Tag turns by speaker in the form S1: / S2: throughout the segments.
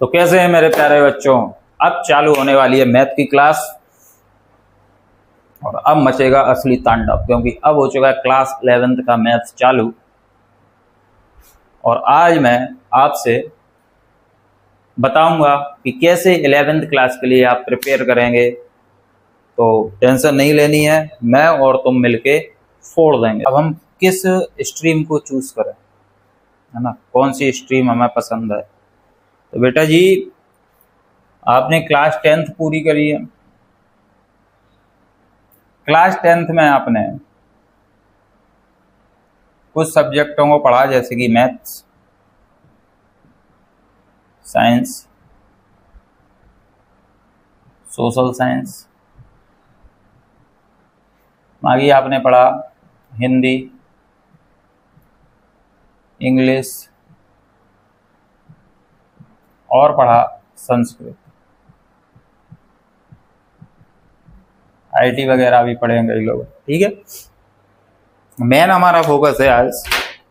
S1: तो कैसे हैं मेरे प्यारे बच्चों। अब चालू होने वाली है मैथ की क्लास और अब मचेगा असली तांडव, क्योंकि अब हो चुका है क्लास 11th का मैथ चालू। और आज मैं आपसे बताऊंगा कि कैसे 11th क्लास के लिए आप प्रिपेयर करेंगे। तो टेंशन नहीं लेनी है, मैं और तुम मिलके फोड़ देंगे। अब हम किस स्ट्रीम को चूज करें, है ना, कौन सी स्ट्रीम हमें पसंद है। तो बेटा जी, आपने क्लास 10th पूरी करी है। क्लास 10th में आपने कुछ सब्जेक्टों को पढ़ा, जैसे कि मैथ्स, साइंस, सोशल साइंस, आगे आपने पढ़ा हिंदी, इंग्लिश और पढ़ा संस्कृत। आईटी वगैरह भी पढ़ेंगे ये लोग, ठीक है। मेन हमारा फोकस है आज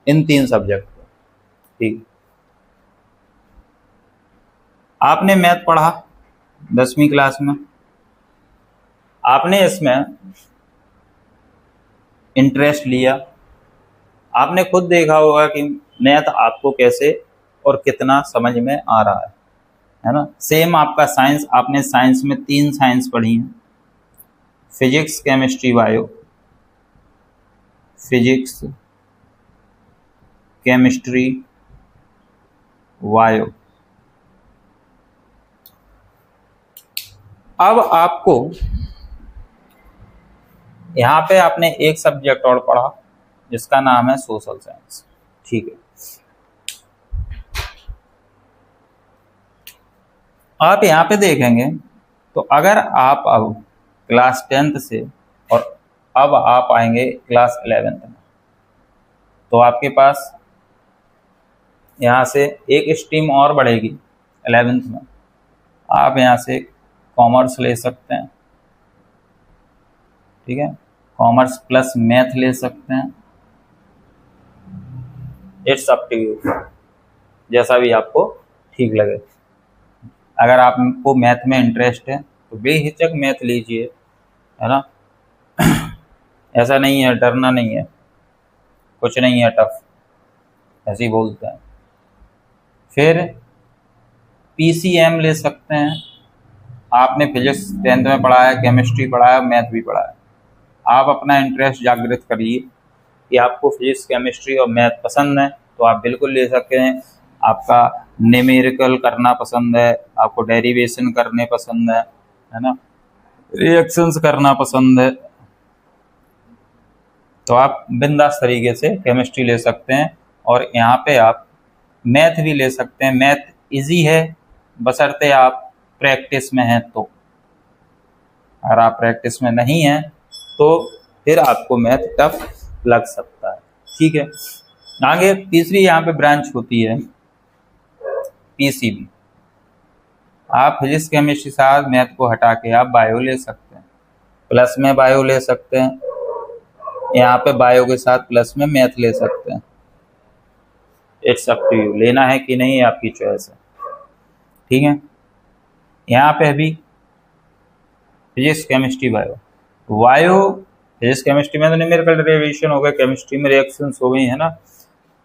S1: इन 3 सब्जेक्ट पर, ठीक। आपने मैथ पढ़ा 10वीं क्लास में, आपने इसमें इंटरेस्ट लिया, आपने खुद देखा होगा कि मैथ आपको कैसे और कितना समझ में आ रहा है ना। सेम आपका साइंस, आपने साइंस में 3 साइंस पढ़ी हैं, physics, chemistry, bio. Physics, chemistry, bio. अब आपको यहाँ पे आपने एक सब्जेक्ट और पढ़ा जिसका नाम है सोशल साइंस, ठीक है। आप यहाँ पे देखेंगे तो अगर आप अब क्लास 10th से और अब आप आएंगे क्लास 11th में, तो आपके पास यहाँ से एक स्ट्रीम और बढ़ेगी 11th में। आप यहाँ से कॉमर्स ले सकते हैं, ठीक है, कॉमर्स प्लस मैथ ले सकते हैं। इट्स अप टू यू, जैसा भी आपको ठीक लगे। अगर आपको मैथ में इंटरेस्ट है तो बेहिचक मैथ लीजिए, है ना। ऐसा नहीं है, डरना नहीं है, कुछ नहीं है टफ, ऐसे ही बोलते हैं। फिर पीसीएम ले सकते हैं। आपने फिजिक्स 10th में पढ़ा है, केमिस्ट्री पढ़ा है, मैथ भी पढ़ा है। आप अपना इंटरेस्ट जागृत करिए कि आपको फिजिक्स, केमिस्ट्री और मैथ पसंद है, तो आप बिल्कुल ले सकते हैं। आपका न्यूमेरिकल करना पसंद है, आपको डेरिवेशन करने पसंद है ना, रिएक्शंस करना पसंद है, तो आप बिंदास तरीके से केमिस्ट्री ले सकते हैं। और यहाँ पे आप मैथ भी ले सकते हैं। मैथ इजी है बशर्ते आप प्रैक्टिस में हैं तो। अगर आप प्रैक्टिस में नहीं हैं तो फिर आपको मैथ टफ लग सकता है, ठीक है। आगे तीसरी यहाँ पे ब्रांच होती है पीसीबी। आप फिजिक्स, केमिस्ट्री, साथ मैथ को हटा के आप बायो ले सकते हैं, प्लस में बायो ले सकते हैं। यहाँ पे बायो के साथ प्लस में मैथ ले सकते हैं। इट्स अप टू यू, लेना है कि नहीं आपकी चॉइस है, ठीक है। यहाँ पे अभी physics, chemistry, bio physics chemistry में तो न्यूमेरिकल डेरिवेशन हो गए, केमिस्ट्री में रिएक्शंस हो गई, है ना।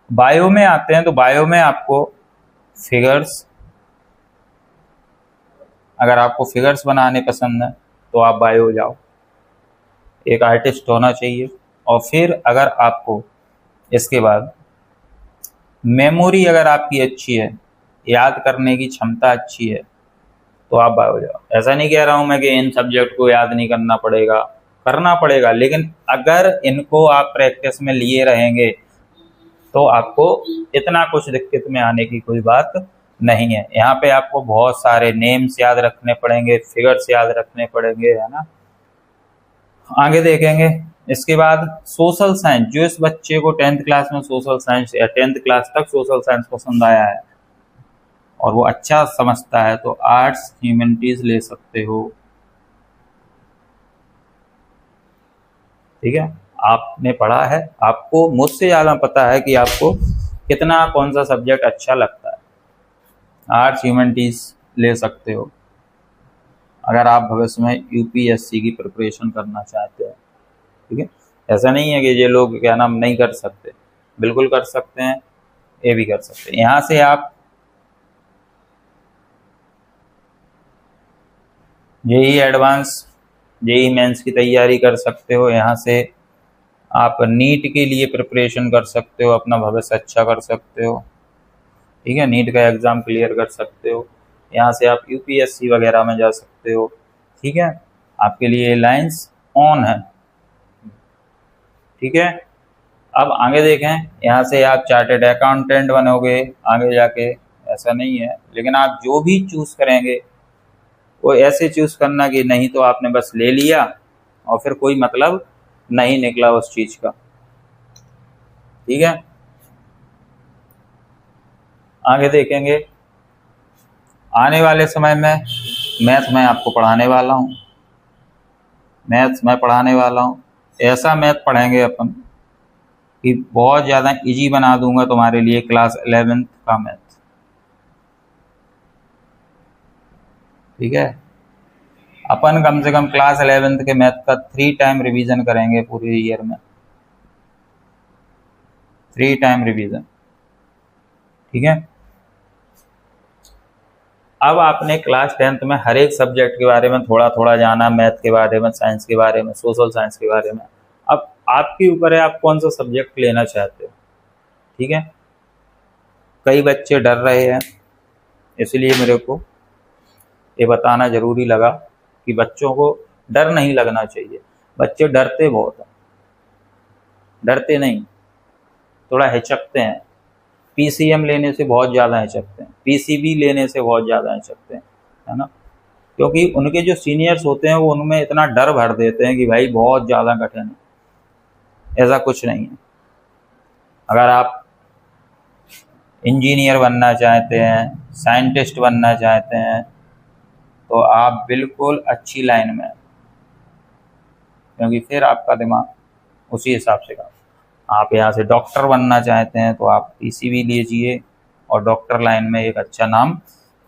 S1: बायो में आते हैं तो बायो में आपको फिगर्स, अगर आपको फिगर्स बनाने पसंद है तो आप बायो जाओ, एक आर्टिस्ट होना चाहिए। और फिर अगर आपको इसके बाद मेमोरी अगर आपकी अच्छी है, याद करने की क्षमता अच्छी है, तो आप बायो जाओ। ऐसा नहीं कह रहा हूं मैं कि इन सब्जेक्ट को याद नहीं करना पड़ेगा, करना पड़ेगा, लेकिन अगर इनको आप प्रैक्टिस में लिए रहेंगे तो आपको इतना कुछ दिक्कत में आने की कोई बात नहीं है। यहाँ पे आपको बहुत सारे नेम्स याद रखने पड़ेंगे, फिगर्स याद रखने पड़ेंगे, है ना। आगे देखेंगे इसके बाद सोशल साइंस। जो इस बच्चे को 10th क्लास में सोशल साइंस या 10th क्लास तक सोशल साइंस पसंद आया है और वो अच्छा समझता है, तो आर्ट्स, ह्यूमैनिटीज ले सकते हो, ठीक है। आपने पढ़ा है, आपको मुझसे ज़्यादा पता है कि आपको कितना कौन सा सब्जेक्ट अच्छा लगता है। आर्ट्स ह्यूमैनिटीज ले सकते हो अगर आप भविष्य में यूपीएससी की प्रिपरेशन करना चाहते हैं। ठीक है, ऐसा नहीं है कि ये लोग क्या नाम नहीं कर सकते, बिल्कुल कर सकते हैं, ये भी कर सकते हैं। यहाँ से आप जेई एडवांस, जेई मेंस की तैयारी कर सकते हो। यहाँ से आप नीट के लिए प्रिपरेशन कर सकते हो, अपना भविष्य अच्छा कर सकते हो। ठीक है, नीट का एग्ज़ाम क्लियर कर सकते हो। यहाँ से आप यूपीएससी वगैरह में जा सकते हो। ठीक है, आपके लिए लाइंस ऑन है। ठीक है, अब आगे देखें, यहाँ से आप चार्टर्ड अकाउंटेंट बनोगे आगे जाके, ऐसा नहीं है। लेकिन आप जो भी चूज़ करेंगे वो ऐसे चूज़ करना कि नहीं तो आपने बस ले लिया और फिर कोई मतलब नहीं निकला उस चीज़ का। ठीक है, आगे देखेंगे, आने वाले समय में मैथ मैं आपको पढ़ाने वाला हूँ, मैथ्स मैं पढ़ाने वाला हूँ। ऐसा मैथ पढ़ेंगे अपन कि बहुत ज़्यादा इजी बना दूंगा तुम्हारे लिए क्लास 11th का मैथ। ठीक है, अपन कम से कम क्लास 11th के मैथ का 3 टाइम रिवीजन करेंगे पूरे ईयर में, 3 टाइम रिवीजन। ठीक है, अब आपने क्लास 10th में हर एक सब्जेक्ट के बारे में थोड़ा थोड़ा जाना, मैथ के बारे में, साइंस के बारे में, सोशल साइंस के बारे में। अब आपके ऊपर है आप कौन सा सब्जेक्ट लेना चाहते हो। ठीक है, कई बच्चे डर रहे हैं, इसलिए मेरे को ये बताना ज़रूरी लगा कि बच्चों को डर नहीं लगना चाहिए। बच्चे डरते बहुत हैं, डरते नहीं, थोड़ा हिचकते हैं। पीसीएम लेने से बहुत ज़्यादा हिचकते हैं, पीसीबी लेने से बहुत ज़्यादा हिचकते हैं, है ना, क्योंकि उनके जो सीनियर्स होते हैं वो उनमें इतना डर भर देते हैं कि भाई बहुत ज़्यादा कठिन है। ऐसा कुछ नहीं है। अगर आप इंजीनियर बनना चाहते हैं, साइंटिस्ट बनना चाहते हैं, तो आप बिल्कुल अच्छी लाइन में, क्योंकि फिर आपका दिमाग उसी हिसाब से काम। आप यहाँ से डॉक्टर बनना चाहते हैं तो आप पीसीबी लीजिए और डॉक्टर लाइन में एक अच्छा नाम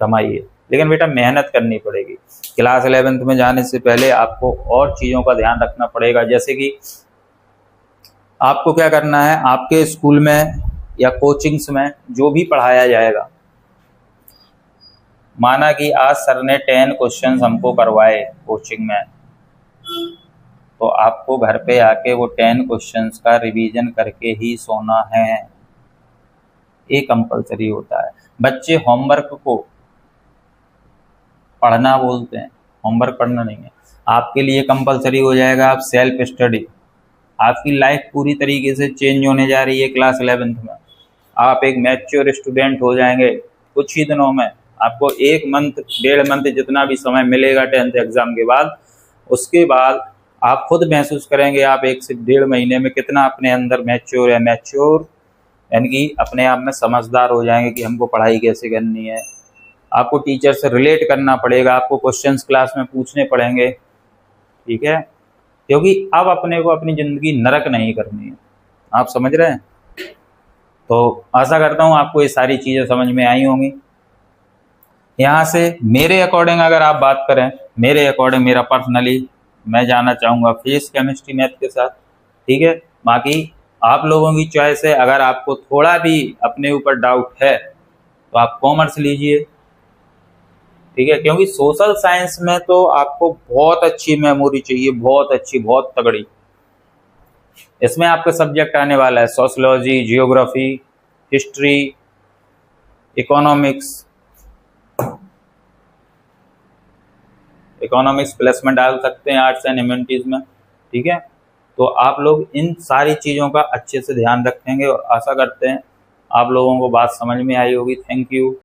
S1: कमाइए। लेकिन बेटा मेहनत करनी पड़ेगी। क्लास 11th में जाने से पहले आपको और चीज़ों का ध्यान रखना पड़ेगा, जैसे कि आपको क्या करना है, आपके स्कूल में या कोचिंग्स में जो भी पढ़ाया जाएगा, माना कि आज सर ने 10 क्वेश्चन हमको करवाए कोचिंग में, तो आपको घर पे आके वो 10 क्वेश्चंस का रिवीजन करके ही सोना है। ये कंपलसरी होता है। बच्चे होमवर्क को पढ़ना बोलते हैं, होमवर्क पढ़ना नहीं है। आपके लिए कंपलसरी हो जाएगा आप सेल्फ स्टडी। आपकी लाइफ पूरी तरीके से चेंज होने जा रही है क्लास 11th में। आप एक मैच्योर स्टूडेंट हो जाएंगे कुछ ही दिनों में। आपको 1 मंथ 1.5 मंथ जितना भी समय मिलेगा 10th एग्ज़ाम के बाद, उसके बाद आप खुद महसूस करेंगे आप 1 से 1.5 महीने में कितना अपने अंदर मैच्योर है। मैच्योर यानी कि अपने आप में समझदार हो जाएंगे कि हमको पढ़ाई कैसे करनी है। आपको टीचर से रिलेट करना पड़ेगा, आपको क्वेश्चंस क्लास में पूछने पड़ेंगे। ठीक है, क्योंकि अब अपने को अपनी ज़िंदगी नरक नहीं करनी है। आप समझ रहे हैं? तो आशा करता हूँ आपको ये सारी चीज़ें समझ में आई होंगी। यहाँ से मेरे अकॉर्डिंग अगर आप बात करें, मेरे अकॉर्डिंग मेरा पर्सनली मैं जाना चाहूँगा फिजिक्स केमिस्ट्री मैथ के साथ। ठीक है, बाकी आप लोगों की चॉइस है। अगर आपको थोड़ा भी अपने ऊपर डाउट है तो आप कॉमर्स लीजिए। ठीक है, क्योंकि सोशल साइंस में तो आपको बहुत अच्छी मेमोरी चाहिए, बहुत अच्छी, बहुत तगड़ी। इसमें आपका सब्जेक्ट आने वाला है sociology, geography, history, economics. Economics plus में डाल सकते हैं आर्ट्स एंड ह्यूमैनिटीज में। ठीक है, तो आप लोग इन सारी चीज़ों का अच्छे से ध्यान रखेंगे और आशा करते हैं आप लोगों को बात समझ में आई होगी। Thank you.